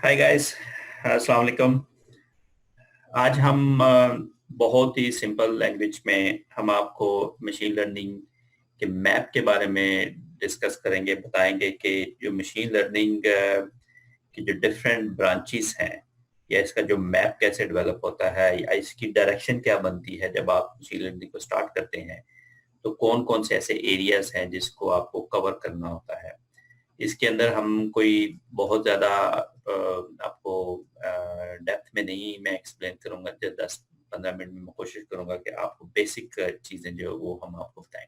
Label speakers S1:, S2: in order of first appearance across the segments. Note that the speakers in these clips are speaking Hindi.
S1: हाय गाइस, अस्सलाम वालेकुम। आज हम बहुत ही सिंपल लैंग्वेज में हम आपको मशीन लर्निंग के मैप के बारे में डिस्कस करेंगे, बताएंगे कि जो मशीन लर्निंग की जो डिफरेंट ब्रांचेस हैं या इसका जो मैप कैसे डेवलप होता है या इसकी डायरेक्शन क्या बनती है जब आप मशीन लर्निंग को स्टार्ट करते हैं, तो कौन-कौन से ऐसे एरियाज हैं जिसको आपको कवर करना होता है। इसके अंदर हम कोई बहुत ज़्यादा आपको डेप्थ में नहीं मैं एक्सप्लेन करूँगा, जो 10-15 मिनट में मैं कोशिश करूँगा कि आपको बेसिक चीज़ें जो वो हम आपको बताएँ।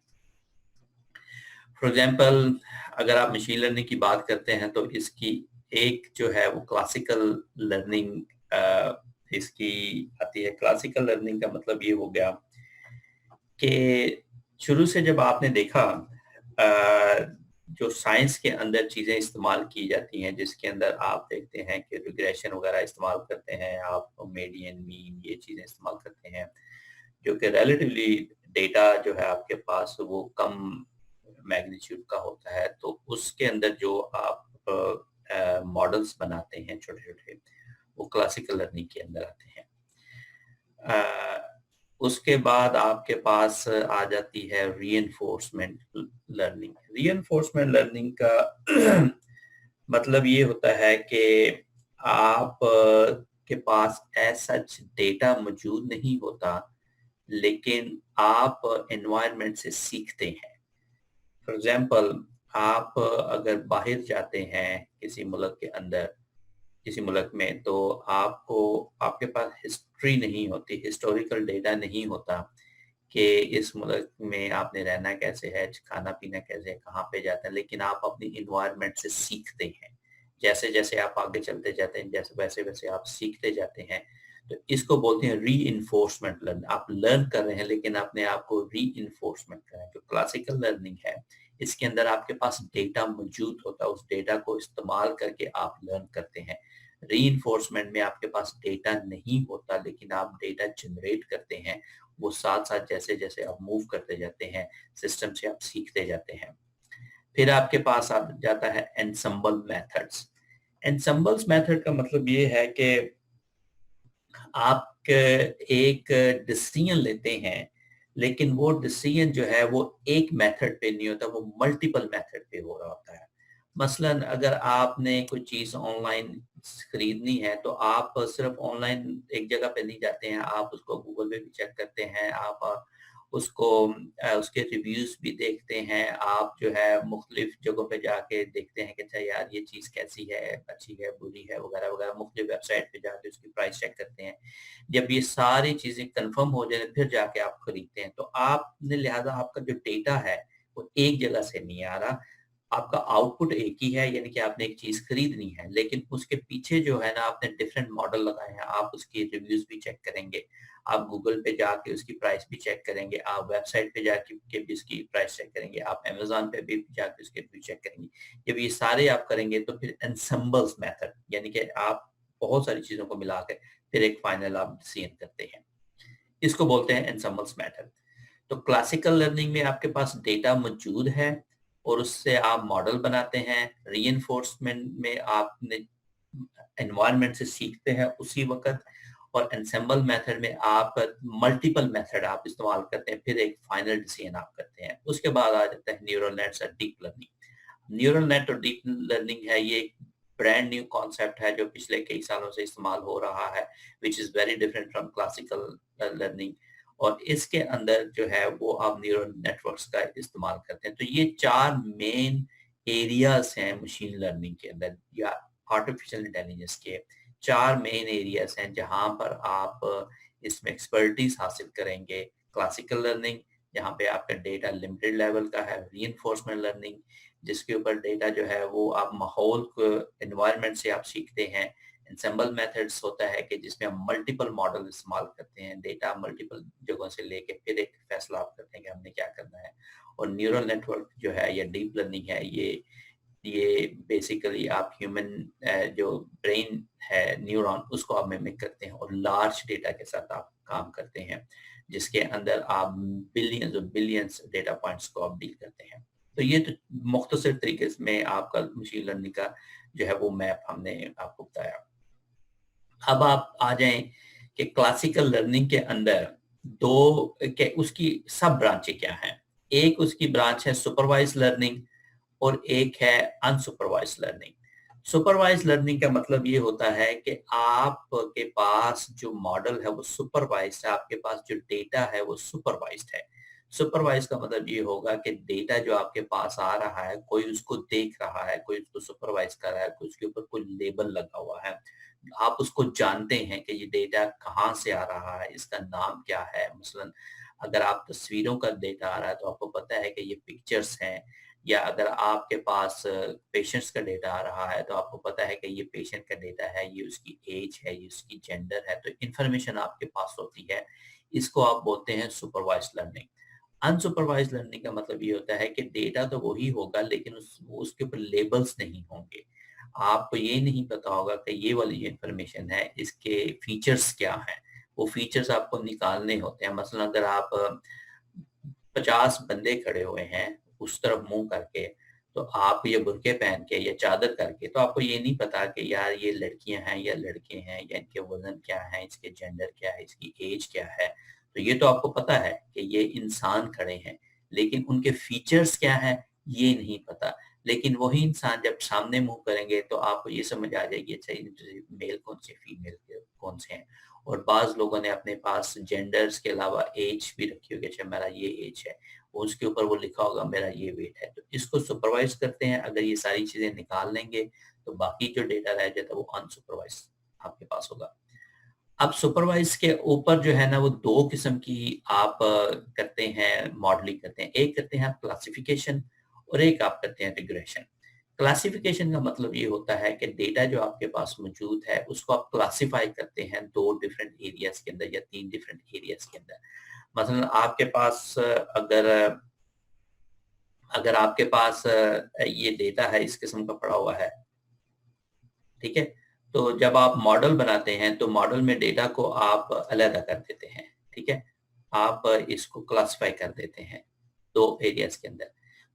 S1: फॉर एग्ज़ाम्पल, अगर आप मशीन लर्निंग की बात करते हैं तो इसकी एक जो है वो क्लासिकल लर्निंग इसकी आती है। क्लासिकल लर्निंग का मतलब ये हो गया कि शुरू से जब आपने देखा जो साइंस के अंदर चीज़ें इस्तेमाल की जाती हैं, जिसके अंदर आप देखते हैं कि रिग्रेशन वगैरह इस्तेमाल करते हैं, आप मीडियन, मीन ये चीज़ें इस्तेमाल करते हैं, जो कि रिलेटिवली डेटा जो है आपके पास वो कम मैग्नीट्यूड का होता है, तो उसके अंदर जो आप मॉडल्स बनाते हैं छोटे-छोटे, वो क्लासिकल लर्निंग के अंदर आते हैं। उसके बाद आपके पास आ जाती है रीइंफोर्समेंट लर्निंग। रीइंफोर्समेंट लर्निंग का मतलब ये होता है कि आप के पास एज़ सच डेटा मौजूद नहीं होता, लेकिन आप एनवायरनमेंट से सीखते हैं। फॉर एग्ज़ाम्पल, आप अगर बाहर जाते हैं किसी मुल्क के अंदर, किसी मुल्क में, तो आपको आपके पास हिस्ट्री नहीं होती, हिस्टोरिकल डेटा नहीं होता कि इस मुल्क में आपने रहना कैसे है, खाना-पीना कैसे है, कहाँ पे जाते हैं, लेकिन आप अपनी एनवायरनमेंट से सीखते हैं। जैसे-जैसे आप आगे चलते जाते हैं, जैसे वैसे-वैसे आप सीखते जाते हैं। तो इसको बोलते हैं रीइंफोर्समेंट लर्न। आप लर्न कर रहे हैं लेकिन अपने आप को रीइंफोर्समेंट कर रहे हैं। जो क्लासिकल लर्निंग है, इसके अंदर आपके पास डेटा मौजूद होता है, उस डेटा को इस्तेमाल करके आप लर्न करते हैं। रीइंफोर्समेंट में आपके पास डेटा नहीं होता, लेकिन आप डेटा जनरेट करते हैं। वो साथ-साथ जैसे-जैसे आप मूव करते जाते हैं, सिस्टम से आप सीखते जाते हैं। फिर आपके पास आ जाता है एन्सेम्बल मेथड्स। एन्सेम्बल्स मेथड का मतलब ये है कि आप एक डिसीजन लेते हैं, लेकिन वो डिसीजन जो है वो एक मेथड पे नहीं होता, वो मल्टीपल मेथड पे हो रहा होता है। मसलन अगर आपने कोई चीज़ ऑनलाइन खरीदनी है, तो आप सिर्फ ऑनलाइन एक जगह पे नहीं जाते हैं, आप उसको गूगल पे भी चेक करते हैं, आप उसको उसके रिव्यूज़ भी देखते हैं, आप जो है मुख्तलिफ जगहों पे जाके देखते हैं कि अच्छा यार ये चीज़ कैसी है, अच्छी है, बुरी है वगैरह-वगैरह, मुख्तलिफ वेबसाइट पे जाके उसकी प्राइस चेक करते हैं। जब ये सारी चीज़ें कन्फर्म हो जाए फिर जाके आप खरीदते हैं। तो आपने लिहाज़ा आपका जो डेटा है वो एक जगह से नहीं आ रहा, आपका आउटपुट एक ही है, यानी कि आपने एक चीज़ खरीदनी है, लेकिन उसके पीछे जो है ना आपने डिफरेंट मॉडल लगाए हैं, आप उसकी रिव्यूज़ भी चेक करेंगे, आप गूगल पे जाके उसकी प्राइस भी चेक करेंगे, आप वेबसाइट पे जाके के भी उसकी प्राइस चेक करेंगे, आप अमेज़न पे भी जाके उसके रिव्यू चेक करेंगे। जब ये सारे आप करेंगे तो फिर एन्सेम्बल्स मेथड, यानी कि आप बहुत सारी चीज़ों को मिला के फिर एक फाइनल आप डिसीजन करते हैं। इसको बोलते हैं एन्सेम्बल्स मेथड। तो क्लासिकल लर्निंग में आपके पास डेटा मौजूद है और उससे आप मॉडल बनाते हैं। रीइंफोर्समेंट में आपने एनवायरनमेंट से सीखते हैं उसी वक़्त, और एन्सेम्बल मेथड में आप मल्टीपल मेथड आप इस्तेमाल करते हैं, फिर एक फाइनल डिसीजन आप करते हैं। उसके बाद आ जाता है न्यूरल नेट्स और डीप लर्निंग। न्यूरल नेट और डीप लर्निंग है, ये एक ब्रांड न्यू कॉन्सेप्ट है जो पिछले कई सालों से इस्तेमाल हो रहा है, which is very different from classical learning. और इसके अंदर जो है वो आप न्यूरल नेटवर्क्स का इस्तेमाल करते हैं। तो ये 4 मेन एरियाज़ हैं मशीन लर्निंग के अंदर, या आर्टिफिशियल इंटेलिजेंस के 4 मेन एरियाज़ हैं जहाँ पर आप इसमें एक्सपर्टीज़ हासिल करेंगे। क्लासिकल लर्निंग, जहाँ पे आपका डेटा लिमिटेड लेवल का है। रीइंफोर्समेंट लर्निंग, जिसके ऊपर डेटा जो है वो आप माहौल को, एनवायरनमेंट से आप सीखते हैं। एन्सेम्बल मेथड्स होता है कि जिसमें हम मल्टीपल मॉडल इस्तेमाल करते हैं, डेटा मल्टीपल जगहों से लेके फिर एक फैसला आप करते हैं कि हमने क्या करना है। और न्यूरल नेटवर्क जो है या डीप लर्निंग है, ये बेसिकली आप ह्यूमन जो ब्रेन है, न्यूरॉन, उसको आप मिमिक करते हैं और लार्ज डेटा के साथ आप काम करते हैं, जिसके अंदर आप बिलियंस और बिलियंस डेटा पॉइंट्स को आप डील करते हैं। तो ये तो मुख्तसर तरीके से में आपका मशीन लर्निंग का जो है वो मैप हमने आपको बताया। अब आप आ जाएं कि क्लासिकल लर्निंग के अंदर दो के उसकी सब ब्रांचें क्या हैं। एक उसकी ब्रांच है सुपरवाइज लर्निंग और एक है अनसुपरवाइज लर्निंग। सुपरवाइज लर्निंग का मतलब ये होता है कि आपके पास जो मॉडल है वो सुपरवाइज्ड है, आपके पास जो डेटा है वो सुपरवाइज्ड है। सुपरवाइज का मतलब ये होगा कि डेटा जो आपके पास आ रहा है, कोई उसको देख रहा है, कोई उसको सुपरवाइज कर रहा है, कोई उसके ऊपर कोई लेबल लगा हुआ है, आप उसको जानते हैं कि ये डेटा कहाँ से आ रहा है, इसका नाम क्या है। मसलन अगर आप तस्वीरों का डेटा आ रहा है तो आपको पता है कि ये पिक्चर्स हैं, या अगर आपके पास पेशेंट्स का डेटा आ रहा है तो आपको पता है कि ये पेशेंट का डेटा है, ये उसकी एज है, ये उसकी जेंडर है, तो इंफॉर्मेशन आपके पास होती है। इसको आप बोलते हैं सुपरवाइज्ड लर्निंग। अनसुपरवाइज्ड लर्निंग का मतलब ये होता है कि डेटा तो वही होगा लेकिन उसके ऊपर लेबल्स नहीं होंगे। आपको ये नहीं पता होगा कि ये वाली इंफॉर्मेशन है, इसके फीचर्स क्या हैं। वो फीचर्स आपको निकालने होते हैं। मसलन अगर आप 50 बंदे खड़े हुए हैं उस तरफ मुंह करके, तो आप ये बुर्के पहन के या चादर करके, तो आपको ये नहीं पता कि यार ये लड़कियां हैं या लड़के हैं, या इनके वजन क्या है, इसके जेंडर क्या है, इसकी एज क्या है। तो ये तो आपको पता है कि ये इंसान खड़े हैं, लेकिन उनके फीचर्स क्या है ये नहीं पता। लेकिन वही इंसान जब सामने मुंह करेंगे तो आपको ये समझ आ जाएगी अच्छा मेल कौन से फीमेल कौन से हैं। और बाज लोगों ने अपने पास जेंडर्स के अलावा एज भी रखी होगी, अच्छा मेरा ये एज है, उसके ऊपर वो लिखा होगा मेरा ये वेट है। तो इसको सुपरवाइज करते हैं। अगर ये सारी चीजें निकाल लेंगे तो बाकी जो डेटा रह जाता है वो अनसुपरवाइज आपके पास होगा। अब सुपरवाइज के ऊपर जो है ना वो दो किस्म की आप करते हैं, मॉडलिंग करते हैं। एक करते हैं आप क्लासिफिकेशन और एक आप करते हैं रिग्रेशन। क्लासिफिकेशन का मतलब ये होता है कि डेटा जो आपके पास मौजूद है उसको आप क्लासिफाई करते हैं दो डिफरेंट एरियाज के अंदर या तीन डिफरेंट एरियाज के अंदर। मतलब आपके पास अगर अगर आपके पास ये डेटा है इस किस्म का पड़ा हुआ है, ठीक है, तो जब आप मॉडल बनाते हैं तो मॉडल में डेटा को आप अलग कर देते हैं, ठीक है, आप इसको क्लासिफाई कर देते हैं दो एरियाज के अंदर।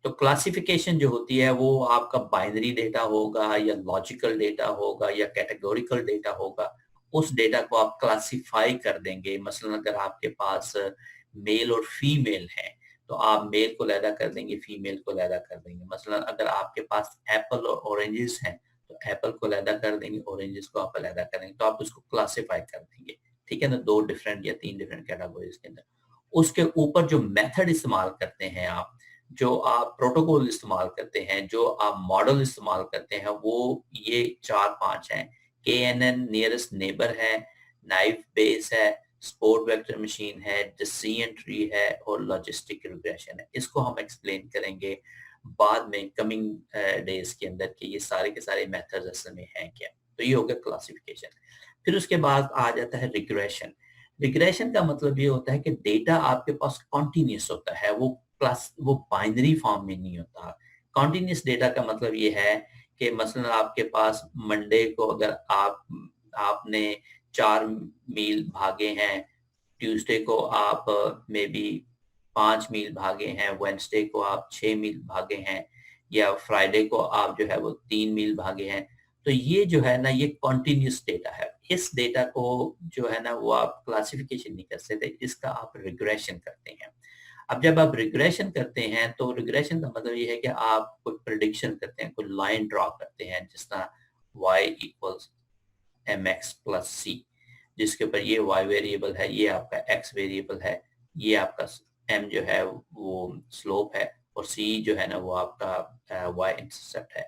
S1: तो क्लासिफिकेशन जो होती है वो आपका बाइनरी डेटा होगा या लॉजिकल डेटा होगा या कैटेगोरिकल डेटा होगा। उस डेटा को आप क्लासिफाई कर देंगे। मसलन अगर आपके पास मेल और फीमेल है तो आप मेल को अलग कर देंगे, फीमेल को अलग कर देंगे। मसलन अगर आपके पास एप्पल और ऑरेंजेस हैं तो एप्पल को अलग कर देंगे, ऑरेंजेस को आप अलग कर देंगे, तो आप उसको क्लासिफाई कर देंगे, ठीक है ना, दो डिफरेंट या तीन डिफरेंट कैटेगरीज के अंदर। उसके ऊपर जो मेथड इस्तेमाल करते हैं आप, जो आप प्रोटोकॉल इस्तेमाल करते हैं, जो आप मॉडल इस्तेमाल करते हैं, वो ये 4-5 हैं। KNN नियरेस्ट नेबर है, नाइफ बेस है, स्पोर्ट वेक्टर मशीन है, डिसीजन ट्री है और लॉजिस्टिक रिग्रेशन है। इसको हम एक्सप्लेन करेंगे बाद में कमिंग डेज के अंदर कि ये सारे के सारे मेथड्स असल में हैं क्या। तो ये हो गया क्लासिफिकेशन। फिर उसके बाद आ जाता है रिग्रेशन। रिग्रेशन का मतलब ये होता है कि डेटा आपके पास कॉन्टिन्यूस होता है, वो बाइनरी फॉर्म में नहीं होता। कॉन्टिन्यूस डेटा का मतलब ये है कि मसलन आपके पास मंडे को अगर आपने 4 मील भागे हैं, ट्यूसडे को आप मे बी 5 मील भागे हैं, वेडनेसडे को आप 6 मील भागे हैं, या फ्राइडे को आप जो है वो 3 मील भागे हैं। तो ये जो है ना ये कॉन्टिन्यूस डेटा है। इस डेटा को जो है ना वो आप क्लासिफिकेशन नहीं कर सकते, इसका आप रिग्रेशन करते हैं। अब जब आप रिग्रेशन करते हैं तो रिग्रेशन का मतलब ये है कि आप कोई प्रिडिक्शन करते हैं, कोई लाइन ड्रॉ करते हैं, जिस तरह y इक्वल्स mx प्लस सी, जिसके ऊपर ये y वेरिएबल है, ये आपका x वेरिएबल है, ये आपका m जो है वो स्लोप है, और c जो है ना वो आपका y इंटरसेप्ट है।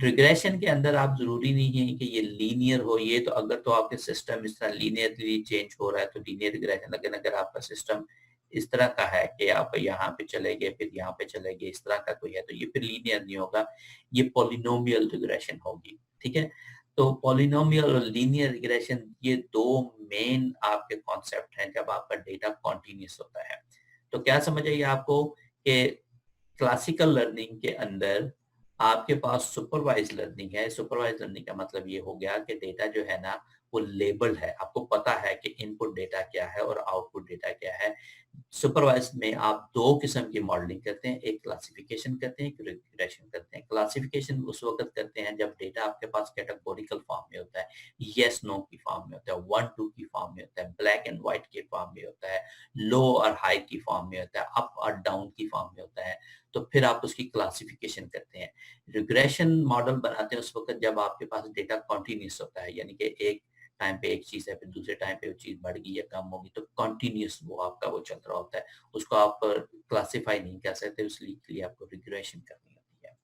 S1: रिग्रेशन के अंदर आप जरूरी नहीं है कि ये लीनियर हो, ये तो अगर तो आपके सिस्टम इस तरह लीनियरली चेंज हो रहा है तो लीनियर रिग्रेशन। लेकिन अगर आपका सिस्टम इस तरह का है कि आप यहाँ पे चले गए फिर यहाँ पे चले गए, इस तरह का कोई है, तो ये फिर लीनियर नहीं होगा, ये पॉलिनोमियल रिग्रेशन होगी, ठीक है। तो पॉलिनोमियल और लीनियर रिग्रेशन ये दो मेन आपके कॉन्सेप्ट हैं जब आपका डेटा कॉन्टिन्यूस होता है। तो क्या समझ आइए आपको कि क्लासिकल लर्निंग के अंदर आपके पास सुपरवाइज लर्निंग है। सुपरवाइज लर्निंग का मतलब ये हो गया कि डेटा जो है ना वो लेबल है, आपको पता है कि इनपुट डेटा क्या है और आउटपुट डेटा क्या है। सुपरवाइज्ड में आप दो किस्म की मॉडलिंग करते हैं, एक क्लासिफिकेशन करते हैं, एक रिग्रेशन करते हैं। क्लासिफिकेशन उस वक्त करते हैं जब डेटा आपके पास कैटेगोरिकल फॉर्म में होता है, यस नो की फॉर्म में होता है, 1 2 की फॉर्म में होता है, ब्लैक एंड व्हाइट के फॉर्म में होता है, लो और हाई की फॉर्म में होता है, अप और डाउन की फॉर्म में होता है। तो फिर आप उसकी क्लासिफिकेशन करते हैं। रिग्रेशन मॉडल बनाते हैं उस वक्त जब आपके पास डेटा कॉन्टिन्यूस होता है, यानी कि एक टाइम पे एक चीज है, फिर दूसरे टाइम पे वो चीज बढ़ गई या कम होगी, तो कंटिन्यूस वो आपका वो चल रहा होता है। उसको आप क्लासिफाई नहीं कर सकते, उसके लिए आपको रिग्रेशन करनी होती है।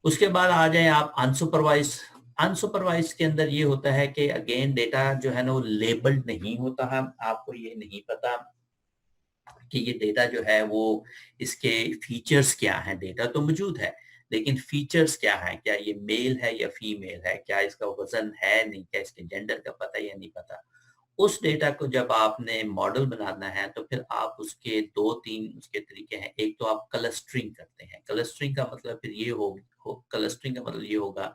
S1: उसके बाद आ जाए आप अनसुपरवाइज। अनसुपरवाइज के अंदर ये होता है कि अगेन डेटा जो है ना वो लेबल्ड नहीं होता है, आपको ये नहीं पता कि ये डेटा जो है वो इसके फीचर्स क्या हैं। डेटा तो मौजूद है लेकिन फीचर्स क्या हैं, क्या ये मेल है या फीमेल है, क्या इसका वजन है नहीं, क्या इसके जेंडर का पता या नहीं पता। उस डेटा को जब आपने मॉडल बनाना है तो फिर आप उसके 2-3 उसके तरीके हैं। एक तो आप क्लस्टरिंग करते हैं। क्लस्टरिंग का मतलब फिर ये क्लस्टरिंग का मतलब ये होगा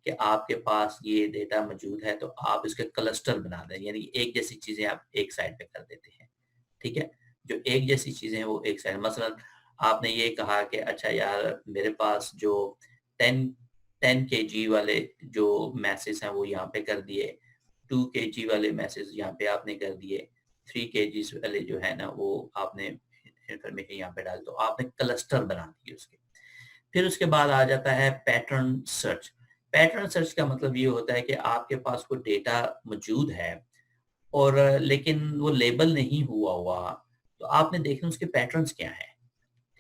S1: कि आपके पास ये डेटा मौजूद है तो आप इसके क्लस्टर बना दें, यानी एक जैसी चीजें आप एक साइड पे कर देते हैं। ठीक है, जो एक जैसी चीजें हैं वो एक साइड, मसलन आपने ये कहा कि अच्छा यार मेरे पास जो 10 10 kg वाले जो मैसेज हैं वो यहाँ पे कर दिए, 2 kg वाले मैसेज यहाँ पे आपने कर दिए, 3 kg वाले जो है ना वो आपने इंफॉर्मेशन यहाँ पे डाल, तो आपने क्लस्टर बना दिए उसके। फिर उसके बाद आ जाता है पैटर्न सर्च। पैटर्न सर्च का मतलब ये होता है कि आपके पास कोई डेटा मौजूद है और लेकिन वो लेबल नहीं हुआ, तो आपने देखना उसके पैटर्न्स क्या हैं।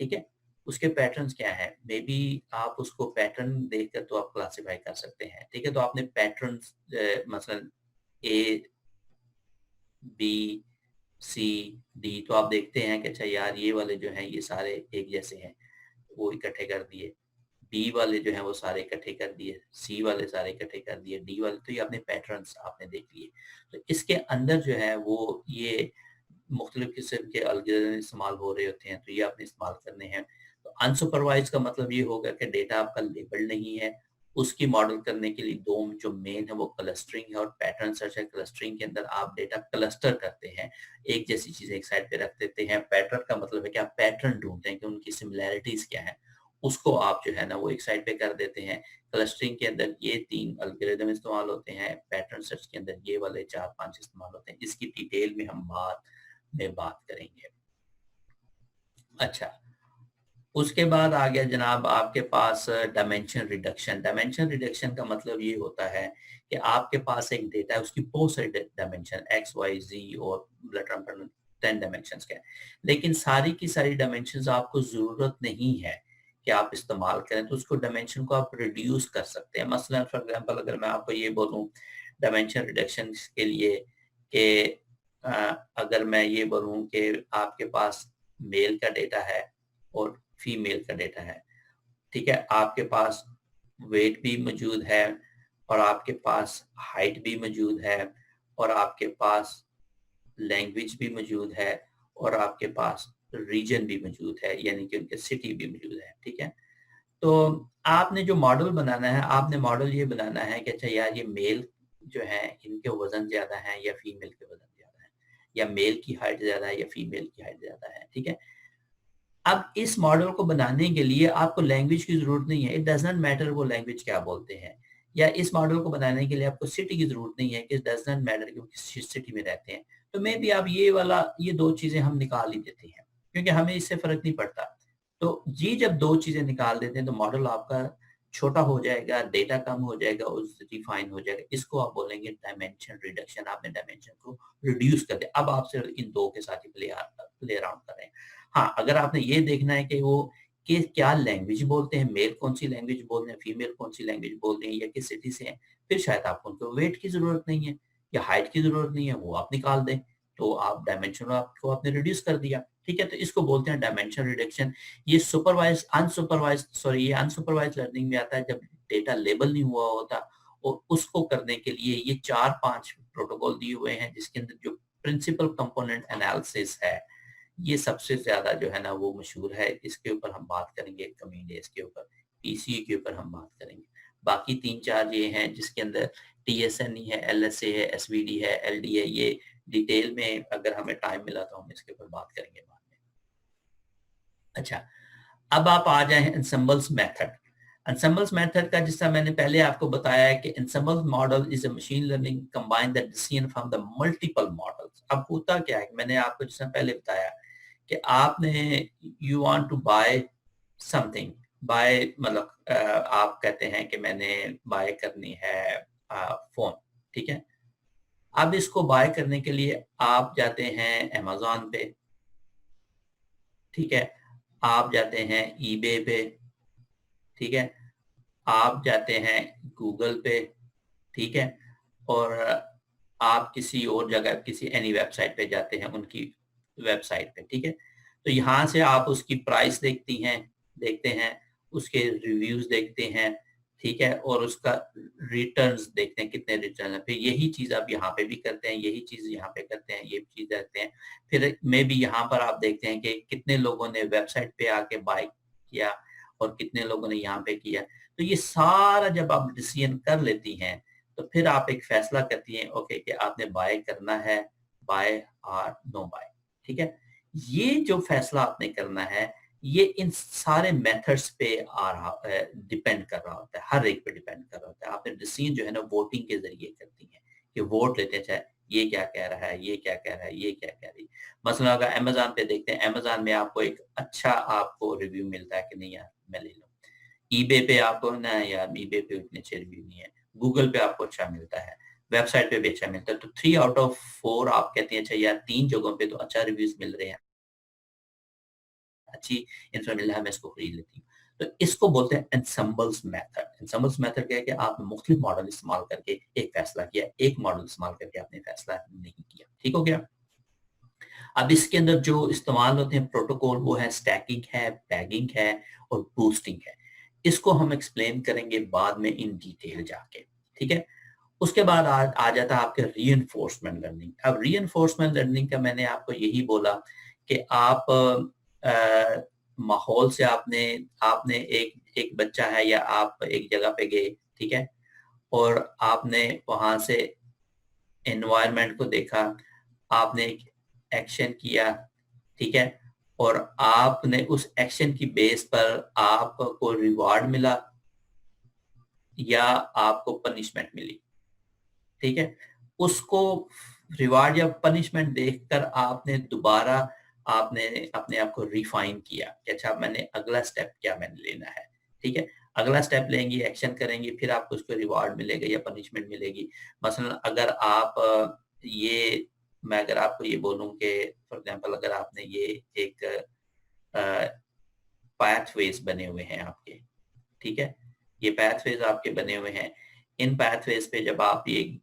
S1: ठीक है, उसके पैटर्न्स क्या है, मे बी आप उसको पैटर्न देखकर तो आप क्लासिफाई कर सकते हैं। ठीक है, तो आपने पैटर्न्स मसलन ए बी सी डी, तो आप देखते हैं कि अच्छा यार ये वाले जो हैं ये सारे एक जैसे हैं, वो इकट्ठे कर दिए। बी वाले जो हैं वो सारे इकट्ठे कर दिए, सी वाले सारे इकट्ठे कर दिए, डी वाले, तो ये अपने पैटर्न्स आपने देख लिए। तो इसके अंदर जो है वो ये मुख्तलिफ किस्म के एल्गोरिथम इस्तेमाल हो रहे होते हैं, तो ये आपने इस्तेमाल करने हैं। तो अनसुपरवाइज का मतलब ये होगा कि डेटा आपका लेबल नहीं है। उसकी मॉडल करने के लिए दो जो मेन है वो क्लस्टरिंग है और पैटर्न सर्च है। क्लस्टरिंग के अंदर आप डेटा क्लस्टर करते हैं, एक जैसी चीजें एक साइड पे रख देते हैं। पैटर्न का मतलब है कि आप पैटर्न ढूंढते हैं कि उनकी सिमिलैरिटीज क्या है, उसको आप जो है ना वो एक साइड पे कर देते हैं। क्लस्टरिंग के अंदर ये 3 एल्गोरिथम इस्तेमाल होते हैं, पैटर्न सर्च के अंदर ये वाले 4-5 इस्तेमाल होते हैं। इसकी डिटेल में हम बात करेंगे। अच्छा, उसके बाद आ गया जनाब आपके पास डायमेंशन रिडक्शन। डायमेंशन रिडक्शन का मतलब ये होता है कि आपके पास एक डेटा है, उसकी बहुत सारी डायमेंशन एक्स वाई जी और 10 डायमेंशन के हैं, लेकिन सारी की सारी डायमेंशन आपको जरूरत नहीं है कि आप इस्तेमाल करें, तो उसको डायमेंशन को आप रिड्यूस कर सकते हैं। मसलन फॉर एग्जांपल अगर मैं आपको ये बोलूं डायमेंशन रिडक्शन के लिए कि अगर मैं ये बोलूं कि आपके पास मेल का डेटा है और फीमेल का डेटा है, ठीक है, आपके पास वेट भी मौजूद है और आपके पास हाइट भी मौजूद है और आपके पास लैंग्वेज भी मौजूद है और आपके पास रीजन भी मौजूद है, यानी कि उनके सिटी भी मौजूद है। ठीक है, तो आपने जो मॉडल बनाना है, आपने मॉडल ये बनाना है कि अच्छा यार ये मेल जो है इनके वजन ज्यादा है या फीमेल के वजन ज्यादा है, या मेल की हाइट ज्यादा है या फीमेल की हाइट ज्यादा है। ठीक है, अब इस मॉडल को बनाने के लिए आपको लैंग्वेज की जरूरत नहीं है, इट डज नॉट मैटर वो लैंग्वेज क्या बोलते हैं। या इस मॉडल को बनाने के लिए आपको सिटी की जरूरत नहीं है कि इट डज नॉट मैटर कि वो किस सिटी में रहते हैं। तो मे भी आप ये दो चीजें हम निकाल ही देते हैं क्योंकि हमें इससे फर्क नहीं पड़ता। तो ये जब दो चीजें निकाल देते हैं तो मॉडल आपका छोटा हो जाएगा, डेटा कम हो जाएगा और रिफाइन हो जाएगा। इसको आप बोलेंगे डायमेंशन रिडक्शन। आपने डायमेंशन को रिड्यूस कर दिया, अब आप सिर्फ इन दो के साथ ही प्ले अराउंड कर रहे हैं। हाँ, अगर आपने ये देखना है कि वो कि क्या लैंग्वेज बोलते हैं, मेल कौन सी लैंग्वेज बोल रहे हैं, फीमेल कौन सी लैंग्वेज बोल रही है या किस सिटी से हैं, फिर शायद आपको उनको वेट की जरूरत नहीं है या हाइट की जरूरत नहीं है, वो आप निकाल दें। तो आप डायमेंशन आपको आपने रिड्यूस कर दिया। ठीक है, तो इसको बोलते हैं डायमेंशन रिडक्शन। ये ये अनसुपरवाइज लर्निंग में आता है जब डेटा लेबल नहीं हुआ होता। और उसको करने के लिए ये 4-5 प्रोटोकॉल दिए हुए हैं जिसके अंदर जो प्रिंसिपल कंपोनेंट एनालिसिस है ये सबसे ज्यादा जो है ना वो मशहूर है। इसके ऊपर हम बात करेंगे कमिंग डेज के ऊपर, पीसीए के ऊपर हम बात करेंगे। बाकी 3-4 ये हैं जिसके अंदर टीएसएन है, एलएसए है, एसवीडी है, एलडी है, ये डिटेल में अगर हमें टाइम मिला तो हम इसके ऊपर बात करेंगे बाद में। अच्छा, अब आप आ जाए एंसेम्बल्स मेथड। एंसेम्बल्स मेथड का, जिस तरह मैंने पहले आपको बताया है कि ensembles model is a machine learning combine the decision from the multiple models. अब होता क्या है, मैंने आपको जिस तरह पहले बताया कि आपने you want to buy something, buy मतलब आप कहते हैं कि मैंने बाय करनी है फोन, ठीक है। अब इसको बाय करने के लिए आप जाते हैं अमेज़न पे, ठीक है, आप जाते हैं ईबे पे, ठीक है, आप जाते हैं गूगल पे, ठीक है, और आप किसी और जगह किसी एनी वेबसाइट पे जाते हैं, उनकी वेबसाइट पे, ठीक है। तो यहाँ से आप उसकी प्राइस देखते हैं, उसके रिव्यूज देखते हैं, ठीक है, और उसका रिटर्न्स देखते हैं, कितने रिटर्न है। फिर यही चीज आप यहाँ पे भी करते हैं, यही चीज यहाँ पे करते हैं, ये चीज करते हैं। फिर में भी यहाँ पर आप देखते हैं कि कितने लोगों ने वेबसाइट पे आके बाय किया और कितने लोगों ने यहाँ पे किया। तो ये सारा जब आप डिसीजन कर लेती हैं तो फिर आप एक फैसला करती हैं, ओके, कि आपने बाय करना है, बाय और नो बाय, ठीक है। ये जो फैसला आपने करना है, ये इन सारे मेथड्स पे आ रहा डिपेंड कर रहा होता है, हर एक पे डिपेंड कर रहा होता है। आपने डिसीजन जो है ना वोटिंग के जरिए करती हैं, कि वोट लेते हैं, चाहे ये क्या कह रहा है, ये क्या कह रहा है, ये क्या कह रही है। मसलन अगर अमेज़न पे देखते हैं, अमेज़न में आपको एक अच्छा आपको रिव्यू मिलता है कि नहीं यार मैं ले लूँ। ईबे पे आपको ना यार, ईबे पे उतने अच्छे रिव्यू नहीं है। गूगल पे आपको अच्छा मिलता है, वेबसाइट पे भी अच्छा मिलता है। तो 3 आउट ऑफ 4 आप कहते हैं अच्छा यार 3 जगहों पे तो अच्छा रिव्यूज मिल रहे हैं, अच्छी इन्फो मिल रहा है, मैं इसको खरीद लेती हूँ। तो इसको बोलते हैं एंसेम्बल्स मेथड। एंसेम्बल्स मेथड क्या है कि आपने मुख्तलिफ मॉडल इस्तेमाल करके एक फैसला किया, एक मॉडल इस्तेमाल करके आपने फैसला नहीं किया। ठीक हो गया। अब इसके अंदर जो इस्तेमाल होते हैं प्रोटोकॉल, वो है स्टैकिंग है, बैगिंग है और बूस्टिंग है। इसको हम एक्सप्लेन करेंगे बाद में इन डिटेल जाके, ठीक है। उसके बाद आ जाता है आपके रीइंफोर्समेंट लर्निंग। अब रीइंफोर्समेंट लर्निंग का मैंने आपको यही बोला कि आप माहौल से आपने आपने एक एक बच्चा है या आप एक जगह पे गए, ठीक है, और आपने वहां से एनवायरनमेंट को देखा, आपने एक एक्शन किया, ठीक है, और आपने उस एक्शन की बेस पर आपको रिवार्ड मिला या आपको पनिशमेंट मिली, ठीक है। उसको रिवार्ड या पनिशमेंट देखकर आपने दोबारा आपने अपने आप को रिफाइन किया कि अच्छा मैंने अगला स्टेप क्या मैंने लेना है, ठीक है। अगला स्टेप लेंगे, एक्शन करेंगे, फिर आपको उसको रिवार्ड मिलेगा या पनिशमेंट मिलेगी। मसलन अगर आप ये मैं अगर आपको ये बोलूं कि फॉर एग्जांपल अगर आपने ये एक पाथवेज बने हुए हैं आपके, ठीक है, ये पाथवेज आपके बने हुए हैं। इन पाथवेज पे जब आप ये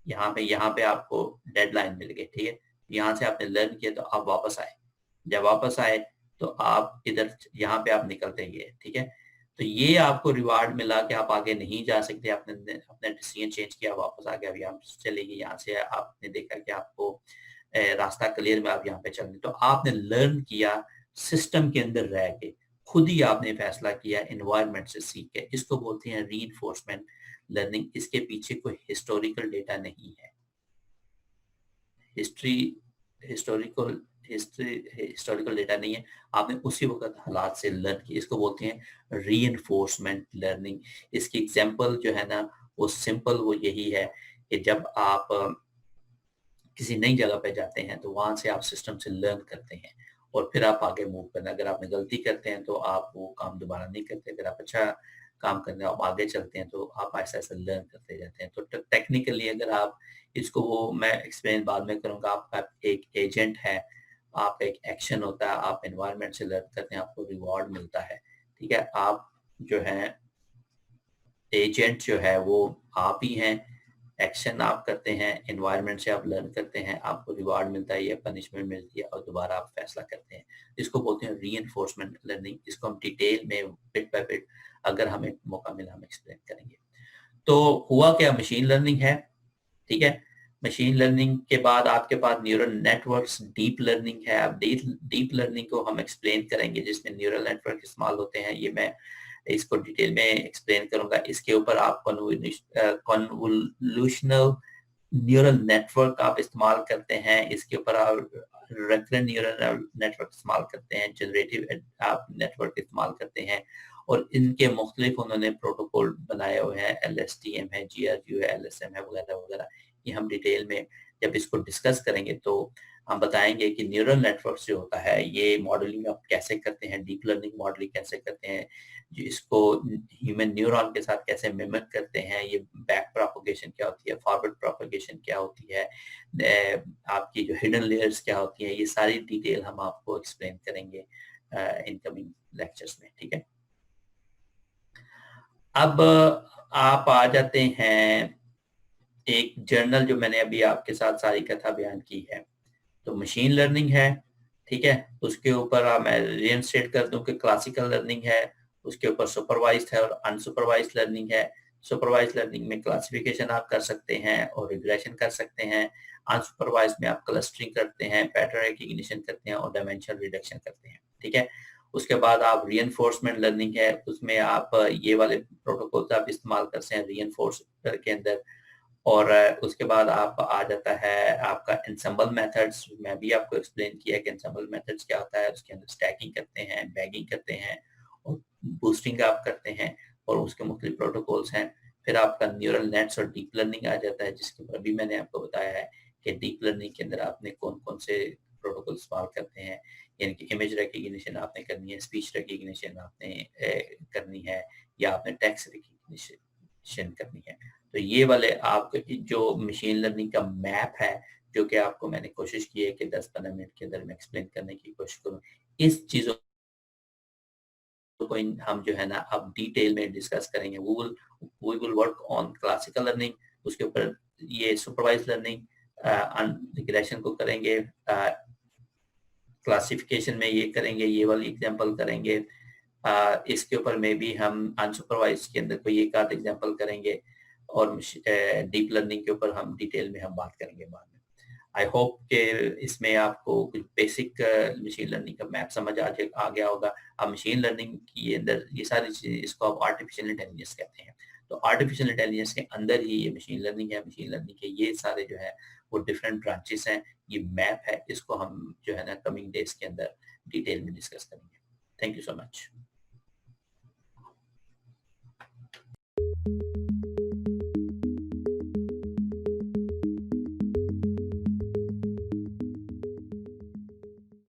S1: यहाँ पे आपको डेडलाइन मिल गई, ठीक है, यहाँ से आपने लर्न किया तो आप वापस आए। जब वापस आए तो आप इधर यहाँ पे आप निकलते गए, ठीक है। तो ये आपको रिवार्ड मिला कि आप आगे नहीं जा सकते, आपने अपना डिसीजन चेंज किया, वापस आ गया, अब यहाँ चले गए। यहाँ से आपने देखा कि आपको रास्ता क्लियर में आप यहाँ पे चलने, तो आपने लर्न किया सिस्टम के अंदर रह के, खुद ही आपने फैसला किया एनवायरनमेंट से सीख के। इसको बोलते हैं रीइंफोर्समेंट लर्निंग। इसके पीछे कोई हिस्टोरिकल डेटा नहीं है, हिस्ट्री हिस्टोरिकल हिस्टोरिकल डेटा नहीं है, आपने उसी वक्त हालात से लर्न किया। इसको बोलते हैं रीइंफोर्समेंट लर्निंग। इसकी एग्जांपल जो है ना वो सिंपल वो यही है कि जब आप किसी नई जगह पे जाते हैं तो वहां से आप सिस्टम से लर्न करते हैं और फिर आप आगे मूव करते हैं। अगर आपने गलती करते हैं तो आप वो काम दोबारा नहीं करते, अगर आप अच्छा काम करते हैं आप आगे चलते हैं तो आप ऐसा ऐसा लर्न करते जाते हैं। तो टेक्निकली अगर आप इसको, वो मैं एक्सप्लेन बाद में करूंगा, आपका एक एजेंट है, आपका एक एक्शन होता है, आप एनवायरनमेंट से लर्न करते हैं, आपको रिवॉर्ड मिलता है, ठीक है। आप जो है एजेंट जो है वो आप ही हैं, एक्शन आप करते हैं, एनवायरनमेंट से आप लर्न करते हैं, आपको रिवार्ड मिलता है या पनिशमेंट मिलती है और दोबारा आप फैसला करते हैं। इसको बोलते हैं रीइंफोर्समेंट लर्निंग। इसको हम डिटेल में बिट बाय बिट अगर हमें मौका मिला हम एक्सप्लेन करेंगे। तो हुआ क्या, मशीन लर्निंग है, ठीक है। मशीन लर्निंग के बाद आपके पास न्यूरल नेटवर्क्स, डीप लर्निंग है। अब डीप लर्निंग को हम एक्सप्लेन करेंगे जिसमें न्यूरल नेटवर्क इस्तेमाल होते हैं, ये मैं इसको डिटेल में एक्सप्लेन करूंगा। इसके ऊपर आप कन्वोल्यूशनल न्यूरल नेटवर्क आप इस्तेमाल करते हैं, इसके ऊपर आप रेकरेंट न्यूरल नेटवर्क इस्तेमाल करते हैं, जनरेटिव आप नेटवर्क इस्तेमाल करते हैं, और इनके मुख्तलिफ उन्होंने प्रोटोकॉल बनाए हुए हैं, LSTM है, GRU है, LSM है, वगैरह वगैरह। ये हम डिटेल में जब इसको डिस्कस करेंगे तो हम बताएंगे कि न्यूरल नेटवर्क जो होता है ये मॉडलिंग आप कैसे करते हैं, डीप लर्निंग मॉडलिंग कैसे करते हैं, जो इसको ह्यूमन न्यूरॉन के साथ कैसे मिमिक करते हैं, ये बैक प्रोपगेशन क्या होती है, फॉरवर्ड प्रोपगेशन क्या होती है, आपकी जो हिडन लेयर्स क्या होती है, ये सारी डिटेल हम आपको एक्सप्लेन करेंगे इनकमिंग लेक्चर्स में। ठीक है, अब आप आ जाते हैं एक जर्नल जो मैंने अभी आपके साथ सारी कथा बयान की है, तो मशीन लर्निंग है। ठीक है, उसके ऊपर मैं रीइंस्टेट कर दूं कि क्लासिकल लर्निंग है, उसके ऊपर सुपरवाइज्ड है और अनसुपरवाइज्ड लर्निंग है। सुपरवाइज्ड लर्निंग में क्लासिफिकेशन आप कर सकते हैं और रिग्रेशन कर सकते हैं। अनसुपरवाइज्ड में आप क्लस्टरिंग करते हैं, पैटर्न रिकग्निशन करते हैं और डायमेंशन रिडक्शन करते हैं। ठीक है, उसके बाद आप रीइंफोर्समेंट लर्निंग है, उसमें आप ये वाले प्रोटोकॉल्स आप इस्तेमाल करते हैं रीइंफोर्सर के अंदर। और उसके बाद आप आ जाता है आपका एंसेंबल मेथड्स, मैं भी आपको एक्सप्लेन किया कि एंसेंबल मेथड्स क्या होता है। उसके अंदर स्टैकिंग करते हैं, बैगिंग करते हैं और बूस्टिंग आप करते हैं, और उसके मुख्तलिफ प्रोटोकॉल्स हैं। फिर आपका न्यूरल नेट्स और डीप लर्निंग आ जाता है, जिसके ऊपर अभी मैंने आपको बताया है कि डीप लर्निंग के अंदर आपने कौन कौन से प्रोटोकॉल इस्तेमाल करते हैं, यानी कि इमेज रिकग्निशन आपने करनी है, स्पीच रिकग्निशन आपने करनी है, या आपने टेक्स्ट रिकग्निशन करनी है। तो ये वाले आपके जो मशीन लर्निंग का मैप है, जो कि आपको मैंने कोशिश की है कि 10-15 मिनट के अंदर मैं एक्सप्लेन करने की कोशिश करूँ। इस चीज़ों को हम जो है ना अब डिटेल में डिस्कस करेंगे। We will work on classical learning, उसके ऊपर ये सुपरवाइज्ड लर्निंग, रिग्रेशन को करेंगे, क्लासिफिकेशन में ये करेंगे, ये वाली एग्जांपल करेंगे, इसके ऊपर में भी हम अनसुपरवाइज्ड के अंदर कोई एक आध एग्जांपल करेंगे, और डीप लर्निंग के ऊपर हम डिटेल में हम बात करेंगे बाद में। आई होप कि इसमें आपको कुछ बेसिक मशीन लर्निंग का मैप समझ आ गया होगा। अब मशीन लर्निंग के अंदर ये सारी चीजें, इसको आप आर्टिफिशियल इंटेलिजेंस कहते हैं। तो आर्टिफिशियल इंटेलिजेंस के अंदर ही ये मशीन लर्निंग है। मशीन लर्निंग के ये सारे जो है वो डिफरेंट ब्रांचेस हैं, ये मैप है, इसको हम जो है ना कमिंग डेज के अंदर डिटेल में डिस्कस करेंगे। Thank you so much.